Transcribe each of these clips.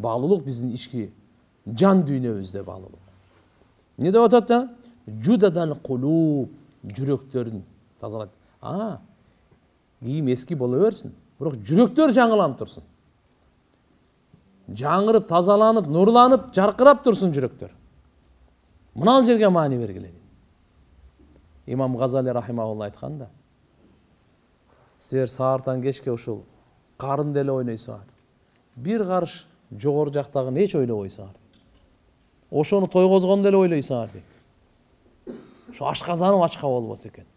Bağlılık bizim içki, can dünyamızda bağlılık. Ne de atat da? Cudadal kulub, жүректерін тазалайды. Кийим eski бола берсін, бірақ жүректер жаңыланып тұрсын. Жаңырып, тазаланып, нұрланып, жарқырап тұрсын жүректер. Мынал жерге мани бергіледі. Имам Ғазали рахимахулла айтқанда, сіздер сағыртан кешке ушул қарын деле ойнайсыңар. Bir қарыш жоғары жақтағы неш ойлап ойсаңар. Ошоны тойғозгон деле ойлойсаңар дейт. Şu ашқазаның ачка болбосо экен.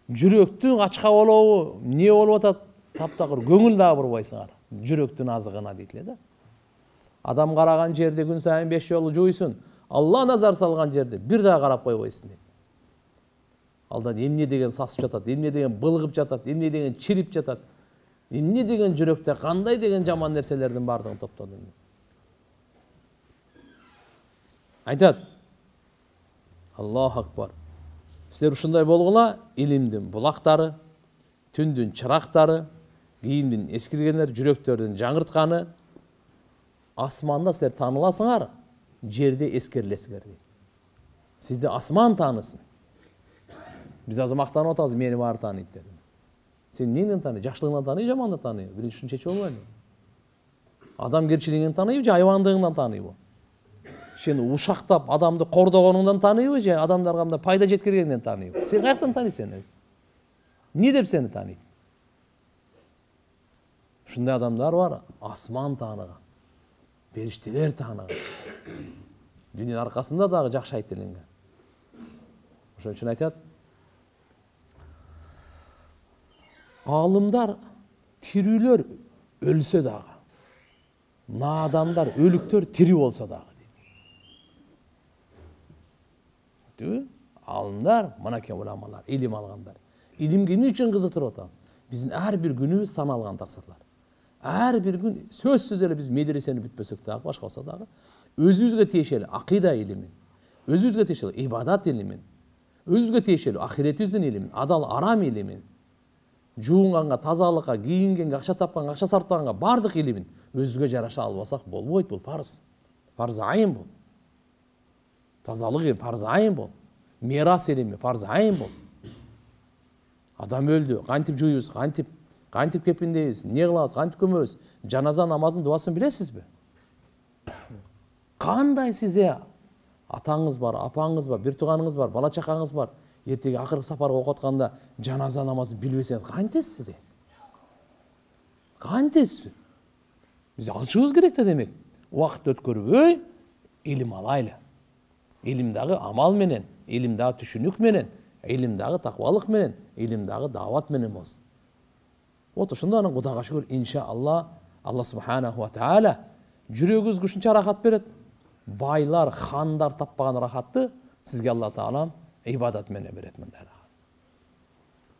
Жүрөктүн ачка болобу не болуп атат? Таптакыр көңүл дагы бурбайсыңар. Жүрөктүн азыгына дейт эле да. Адам караган жерде күн сайын 5 жолу жуйсун. Алла назар салган жерде бир дагы карап койбойсун дейт. Алдан эмне деген сасып жатат, эмне деген былгып жатат, эмне деген чирип жатат. Эмне деген жүрөктө кандай деген жаман нерселердин бардыгын топтодум. Айтат. Аллаху акбар. Сіздер ушундай болгула, илимдин булактары, түндүн чырактары, кийимдин эскиргенleri, жүрөктөрдүн жаңыртканы, асманда сіздер тааныласыңар, жерде эскерилесиңер дейт. Сизди асман таанысын. Биз азыр мактанып атабыз, мени баары тааныйт деп. Сен эмнеден тааный? Жакшылыгынан тааный, жамандыгынан тааный? Биринчи ушун чечип албайлы. Адамгерчилигиңден тааныйбы же айбандыгыңдан тааныйбы? Сен ушактап адамды кордогонуңдан тааныйбы же адамдарга мындай пайда жеткиргениңден тааныйбы? Сен каяктан тааныйсың? Эмне деп сени тааныйт? Ушундай адамдар бар, асман тааныган, периштелер тааныган. Дүйнөнүн аркасында дагы жакшы айтылган. Ошон үчүн айтат, алымдар тирүүлөр өлсө дагы, надандар, өлүктөр тирүү болсо дагы. Алымдар, мынакей уламалар, илим алгандар. Илимге эмне үчүн кызыктырып атам? Биздин ар бир күнүбүз саналган таксырлар. Ар бир күн сөзсүз эле биз медресени бүтпөсөк дагы, башка болсо дагы, өзүбүзгө тиешелүү акыйда илимин, өзүбүзгө тиешелүү ибадат илимин, өзүбүзгө тиешелүү ахиретибиздин илимин, адал арам илимин, жуунганга, тазалыкка, кийингенге, акча тапканга, акча сарптаганга бардык илимин өзүбүзгө жараша албасак болбойт. Бул фарз. Фарз айын бул. Тазалык фарз айын бул. Мирас илими фарз айын бул. Адам өлдү, кантип жуйбуз, кантип кепиндейбиз, эмне кылабыз, кантип көмөбүз? Жаназа намазынын дуасын билесизби? Кандай сизге атаңыз бар, апаңыз бар, бир тууганыңыз бар, бала чакаңыз бар, эртеге акыркы сапарга окуп атканда жаназа намазын билбесеңиз кантесиз? Кантесизби? Биз алышыбыз керек да демек. Убакыт өткөрбөй илим алайлы. Илим дагы амал менен, илим дагы түшүнүк менен, илим дагы таквалык менен, илим дагы дават менен болсун. Вот ошондо анан Кудайга шүгүр, иншалла, Алла субханаху ва таала жүрөгүңүзгө ушунча рахат берет. Байлар, хандар таппаган рахатты сизге Алла таалам ибадат менен берет мындай.